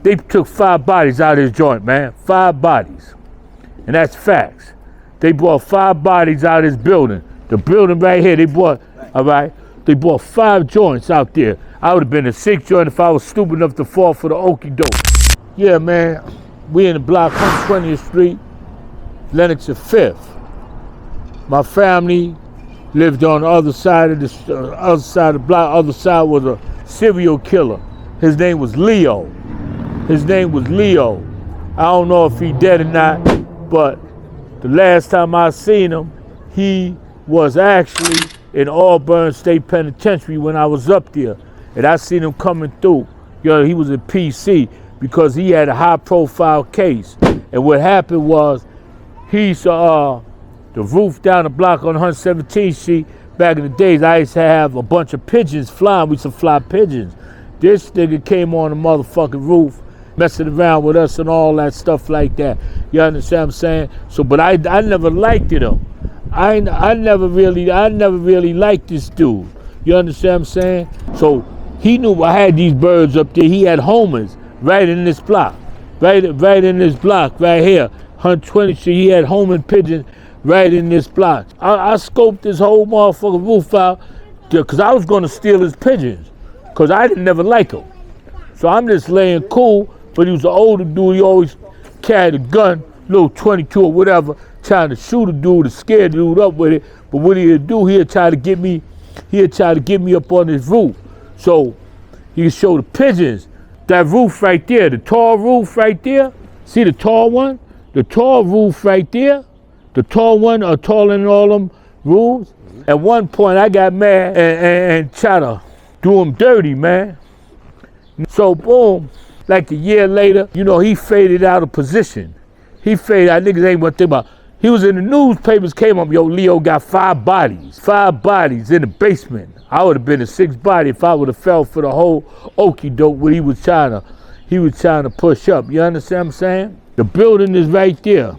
They took 5 bodies out of this joint, man. 5 bodies. And that's facts. They brought 5 bodies out of this building. The building right here, they brought, all right? They brought 5 joints out there. I would have been a 6th joint if I was stupid enough to fall for the okie doke. Yeah, man. We in the block 120th Street, Lenox and 5th. My family lived on the other side of the block. Other side was a serial killer. His name was Leo. His name was Leo. I don't know if he dead or not, but the last time I seen him, he was actually in Auburn State Penitentiary when I was up there. And I seen him coming through. He was in PC because he had a high profile case. And what happened was, he saw the roof down the block on 117th Street. Back in the days, I used to have a bunch of pigeons flying. We used to fly pigeons. This nigga came on the motherfucking roof, messing around with us and all that stuff like that. You understand what I'm saying? So, but I never liked him. I never really liked this dude. You understand what I'm saying? So he knew I had these birds up there. He had homers right in this block, right in this block right here, 120th Street. He had homing pigeons right in this block. I scoped this whole motherfucking roof out because I was going to steal his pigeons because I didn't never like him. So I'm just laying cool, but he was an older dude. He always carried a gun, little 22 or whatever, trying to shoot a dude to scare the dude up with it. But what he'd do, he'd try to get me up on his roof. So he could show the pigeons. That roof right there, the tall roof right there. See the tall one? The tall roof right there. The tall one are taller than all them roofs. At one point I got mad and tried to do him dirty, man. So boom, like a year later, he faded out of position. He faded out, niggas ain't what they about. He was in the newspapers, came up, yo, Leo got 5 bodies. 5 bodies in the basement. I would have been a 6th body if I would have fell for the whole okie doke what he was trying to push up. You understand what I'm saying? The building is right there.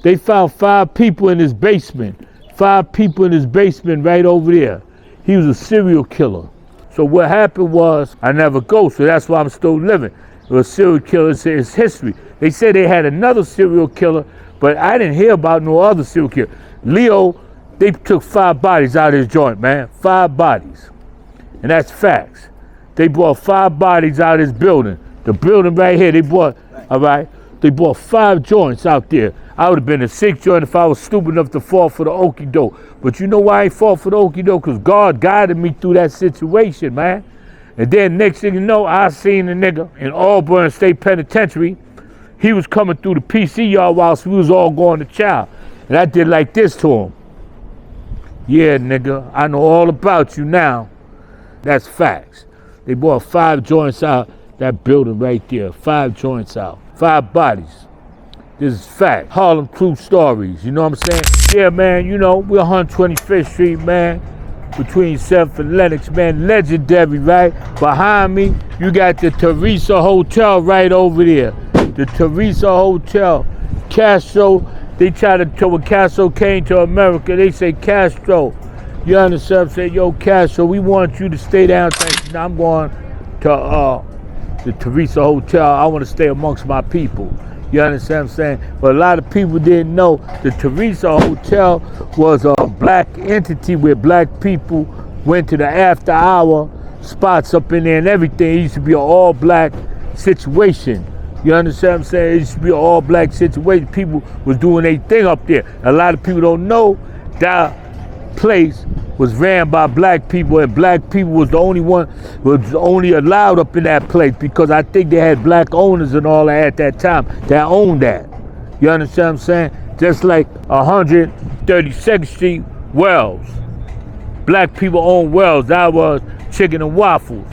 They found 5 people in his basement. 5 people in his basement right over there. He was a serial killer. So what happened was, I never go, so that's why I'm still living. It was a serial killer, it's history. They said they had another serial killer, but I didn't hear about no other serial killer. Leo, they took 5 bodies out of his joint, man. 5 bodies. And that's facts. They brought 5 bodies out of his building. The building right here, they brought, all right? They brought 5 joints out there. I would have been a 6th joint if I was stupid enough to fall for the okie doke. But you know why I ain't fall for the okie doke? Because God guided me through that situation, man. And then next thing you know, I seen the nigga in Auburn State Penitentiary. He was coming through the PC yard whilst we was all going to chow. And I did like this to him. Yeah, nigga, I know all about you now. That's facts. They brought 5 joints out that building right there. 5 joints out. 5 bodies. This is fact. Harlem true stories, you know what I'm saying? Yeah, man, we're 125th Street, man. Between 7th and Lenox, man. Legendary, right? Behind me, you got the Theresa Hotel right over there. The Theresa Hotel. Castro, they try to, when Castro came to America, they say, Castro, you understand what I'm saying? Yo, Castro, we want you to stay down. Now I'm going to the Theresa Hotel. I want to stay amongst my people. You understand what I'm saying? But a lot of people didn't know the Theresa Hotel was a black entity where black people went to the after hour spots up in there and everything. It used to be an all black situation. You understand what I'm saying? It used to be an all black situation. People was doing their thing up there. A lot of people don't know that place was ran by black people, and black people was the only allowed up in that place because I think they had black owners and all that at that time that owned that. You understand what I'm saying? Just like 132nd Street Wells. Black people owned Wells. That was Chicken and Waffles.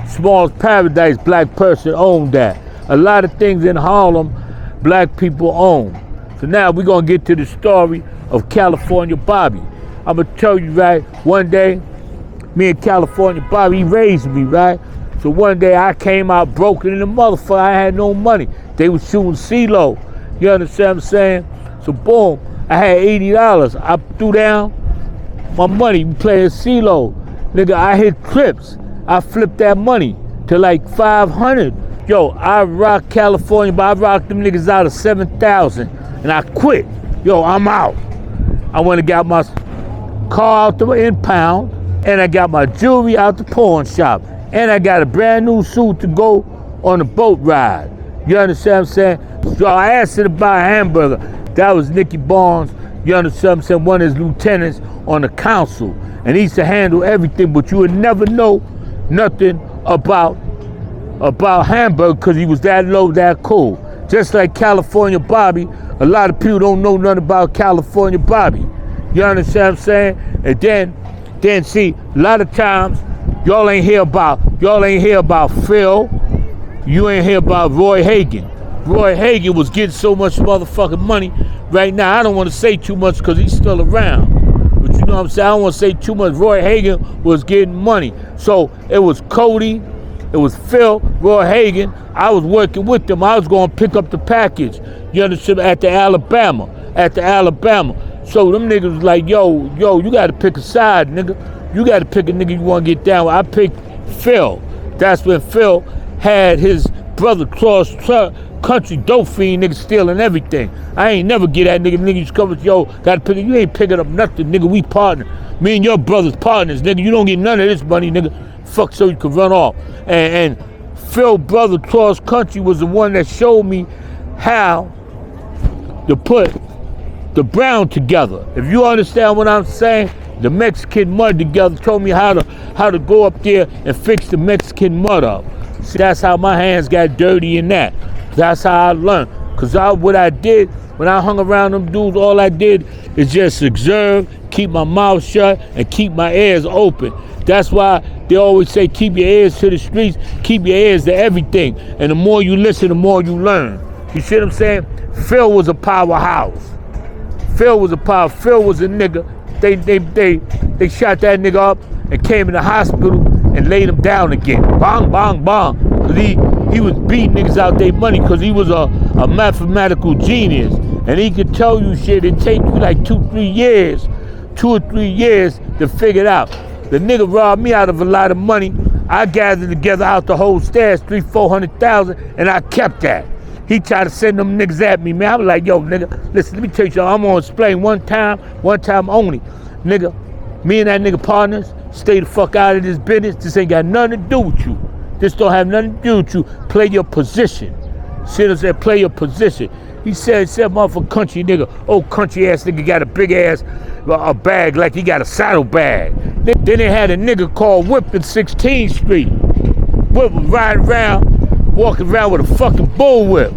Small's Paradise, black person owned that. A lot of things in Harlem, black people own. So now we're gonna get to the story of California Bobby. I'm gonna tell you, right, one day, me and California Bobby, he raised me, right? So one day I came out broken in the motherfucker, I had no money. They was shooting CeeLo, you understand what I'm saying? So boom, I had $80. I threw down my money, playing CeeLo. Nigga, I hit trips. I flipped that money to like 500. Yo, I rock California, but I rocked them niggas out of 7,000, and I quit. Yo, I'm out. I went and got my car out the impound, and I got my jewelry out the pawn shop, and I got a brand new suit to go on a boat ride. You understand what I'm saying? So I asked her to buy a hamburger. That was Nicky Barnes, you understand what I'm saying, one of his lieutenants on the council. And he used to handle everything, but you would never know nothing about hamburger because he was that low, that cool. Just like California Bobby, a lot of people don't know nothing about California Bobby. You understand what I'm saying? And then see, a lot of times, y'all ain't hear about Phil. You ain't hear about Roy Hagan. Roy Hagan was getting so much motherfucking money right now. I don't want to say too much because he's still around. But you know what I'm saying? I don't want to say too much. Roy Hagan was getting money. So it was Cody, it was Phil, Roy Hagan. I was working with them. I was going to pick up the package. You understand? At the Alabama. So them niggas was like, yo, you got to pick a side, nigga. You got to pick a nigga you want to get down with. I picked Phil. That's when Phil had his brother cross country dope fiend nigga stealing everything. I ain't never get that nigga. Nigga used to come with, yo, gotta pick it. You ain't picking up nothing, nigga. We partner. Me and your brother's partners, nigga. You don't get none of this money, nigga. Fuck, so you can run off. And Phil brother cross country was the one that showed me how to put the brown together. If you understand what I'm saying, the Mexican mud together, told me how to go up there and fix the Mexican mud up. See, that's how my hands got dirty in that. That's how I learned. Cause what I did when I hung around them dudes, all I did is just observe, keep my mouth shut, and keep my ears open. That's why they always say keep your ears to the streets, keep your ears to everything. And the more you listen, the more you learn. You see what I'm saying? Phil was a powerhouse. Phil was a nigga. They shot that nigga up and came in the hospital and laid him down again. Bang, bang, bang. Cause he was beating niggas out their money because he was a mathematical genius. And he could tell you shit. It take you like 2 or 3 years to figure it out. The nigga robbed me out of a lot of money. I gathered together out the whole stash, 300,000-400,000, and I kept that. He tried to send them niggas at me, man. I was like, yo, nigga, listen, let me tell you something. I'm gonna explain one time only. Nigga, me and that nigga partners, stay the fuck out of this business. This ain't got nothing to do with you. This don't have nothing to do with you. Play your position. See what I'm saying? Play your position. He said motherfucker country nigga, old country ass nigga got a big ass a bag like he got a saddle bag. Then they had a nigga called Whip in 16th Street. Whip was riding around, walking around with a fucking bullwhip.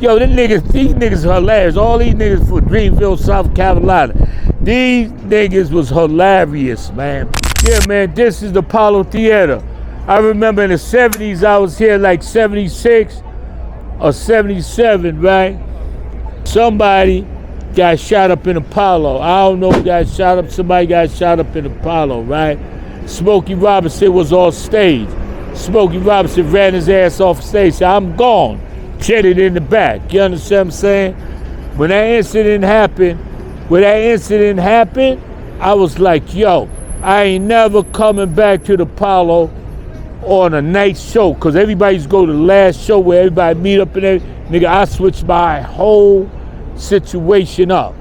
Yo, these niggas are hilarious. All these niggas from Greenville, South Carolina. These niggas was hilarious, man. Yeah, man, this is the Apollo Theater. I remember in the 70s, I was here like 76 or 77, right? Somebody got shot up in Apollo. I don't know who got shot up. Somebody got shot up in Apollo, right? Smokey Robinson was on stage. Smokey Robinson ran his ass off stage. Said, I'm gone. Jetted in the back. You understand what I'm saying? When that incident happened, I was like, yo, I ain't never coming back to the Apollo on a night show, because everybody used to go to the last show where everybody meet up and everything. Nigga, I switched my whole situation up.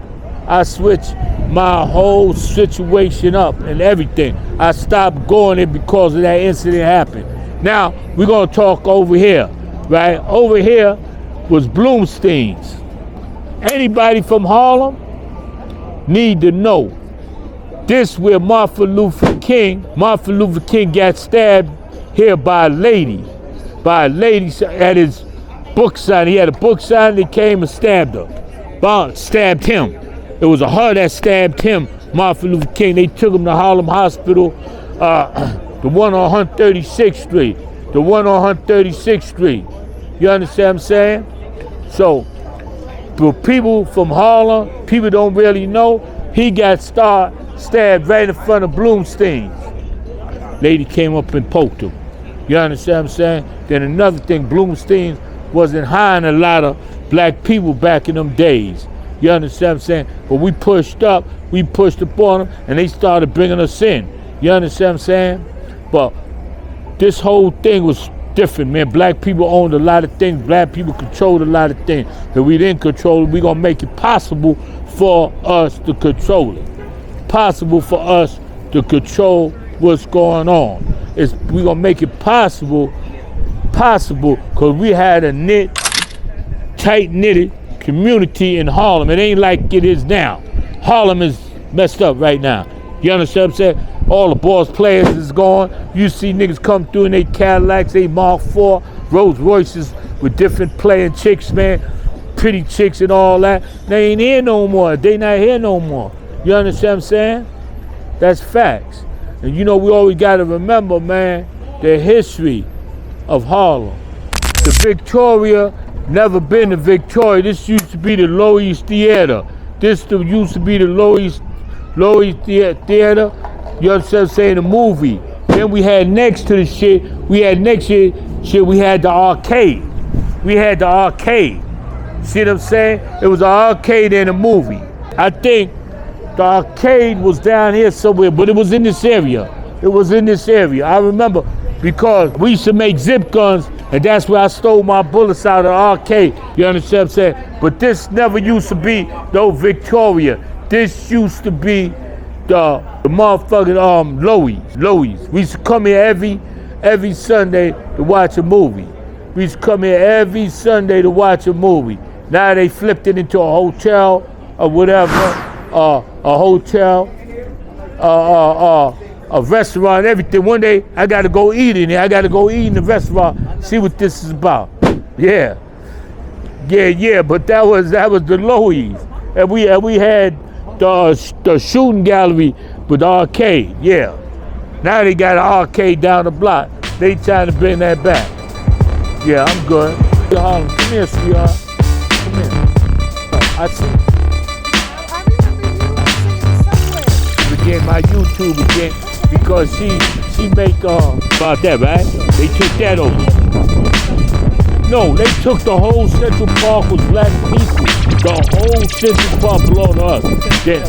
And everything. I stopped going there because of that incident happened. Now, we're gonna talk over here, right? Over here was Bloomstein's. Anybody from Harlem need to know. This where Martin Luther King got stabbed here by a lady at his book sign. He had a book sign, they came and stabbed her. Stabbed him. It was a her that stabbed him, Martin Luther King. They took him to Harlem Hospital, the one on 136th Street. You understand what I'm saying? So, for people from Harlem, people don't really know, he got stabbed right in front of Bloomstein's. Lady came up and poked him. You understand what I'm saying? Then another thing, Bloomstein wasn't hiring a lot of black people back in them days. You understand what I'm saying? But we pushed up on them, and they started bringing us in. You understand what I'm saying? But this whole thing was different, man. Black people owned a lot of things. Black people controlled a lot of things. If we didn't control it, we're going to make it possible for us to control it. Possible for us to control what's going on. We're going to make it possible because we had a tight-knitted community in Harlem. It ain't like it is now. Harlem is messed up right now. You understand what I'm saying? All the boss players is gone. You see niggas come through in they Cadillacs, they Mark IV, Rolls Royces with different playing chicks, man. Pretty chicks and all that. They ain't here no more. They not here no more. You understand what I'm saying? That's facts. And you know, we always got to remember, man, the history of Harlem. The Victoria never been the Victoria. This used to be the Lower East Theater. This used to be the Lower East Theater. You understand what I'm saying? The movie. Then we had next to the shit, we had the arcade. We had the arcade. See what I'm saying? It was an arcade and a movie. I think the arcade was down here somewhere, but it was in this area. It was in this area. I remember because we used to make zip guns, and that's where I stole my bullets out of the arcade. You understand what I'm saying? But this never used to be no Victoria. This used to be the motherfucking Loeys. We used to come here every Sunday to watch a movie. We used to come here every Sunday to watch a movie. Now they flipped it into a hotel or whatever, a hotel, a restaurant, everything. One day I gotta go eat in there. I gotta go eat in the restaurant, see what this is about. Yeah. But that was the Loeys, and we had the shooting gallery with the arcade. Yeah. Now they got an arcade down the block. They trying to bring that back. Yeah, I'm good. Harlem, come here, sweetheart. Come here. I see. I remember you on Again, my YouTube again, because she make about that, right? They took that over. No, they took the whole Central Park with black people. The whole Central Park belonged to us. Then